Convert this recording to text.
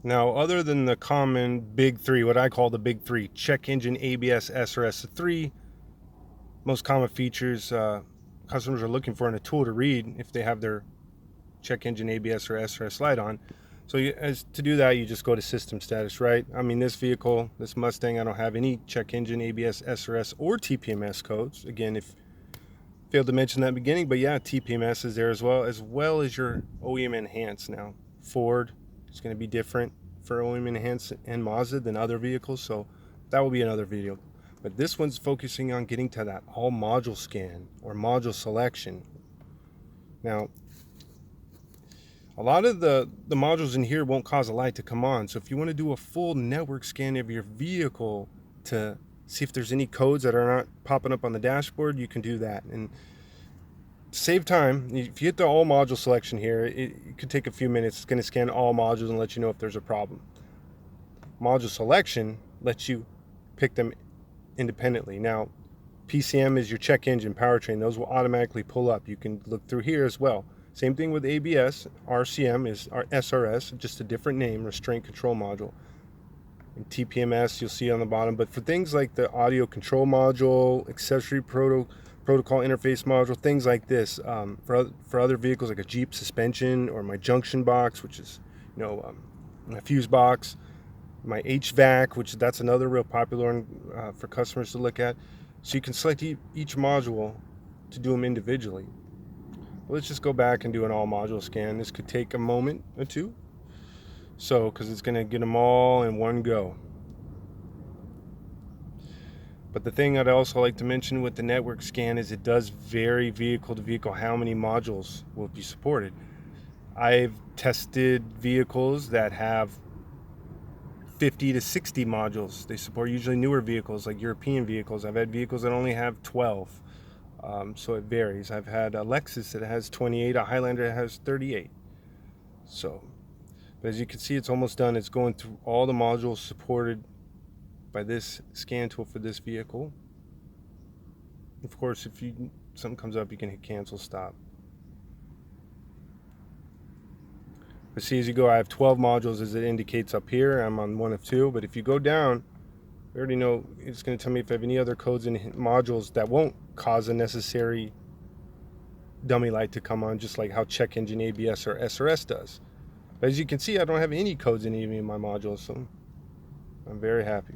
Now, other than the common big three, what I call the big three, check engine, ABS, SRS, the three most common features customers are looking for in a tool to read if they have their check engine, ABS, or SRS light on. So as to do that, you just go to system status, right? I mean, this vehicle, this Mustang, I don't have any check engine, ABS, SRS, or TPMS codes. Again, if failed to mention that in the beginning, but yeah, TPMS is there as well as your OEM Enhance. Now, Ford is going to be different for OEM Enhance and Mazda than other vehicles, so that will be another video. But this one's focusing on getting to that all module scan or module selection. Now, a lot of the modules in here won't cause a light to come on. So if you want to do a full network scan of your vehicle to see if there's any codes that are not popping up on the dashboard, you can do that. And save time. If you hit the all module selection here, it could take a few minutes. It's going to scan all modules and let you know if there's a problem. Module selection lets you pick them independently. Now, PCM is your check engine, powertrain. Those will automatically pull up. You can look through here as well. Same thing with ABS. RCM is our SRS, just a different name, restraint control module. And TPMS you'll see on the bottom. But for things like the audio control module, accessory protocol interface module, things like this, for other vehicles like a Jeep suspension or my junction box, which is my fuse box, my HVAC, which that's another real popular one for customers to look at. So you can select each module to do them individually. Let's just go back and do an all module scan. This could take a moment or two. So, because it's going to get them all in one go. But the thing I'd also like to mention with the network scan is it does vary vehicle to vehicle how many modules will be supported. I've tested vehicles that have 50 to 60 modules. They support usually newer vehicles like European vehicles. I've had vehicles that only have 12. So it varies. I've had a Lexus that has 28, a Highlander that has 38. So, but as you can see, it's almost done. It's going through all the modules supported by this scan tool for this vehicle. Of course, if something comes up, you can hit cancel, stop. But see, as you go, I have 12 modules as it indicates up here. I'm on one of two, but if you go down, we already know it's going to tell me if I have any other codes and modules that won't cause a necessary dummy light to come on, just like how check engine, ABS, or SRS does. But as you can see, I don't have any codes in any of my modules, so I'm very happy.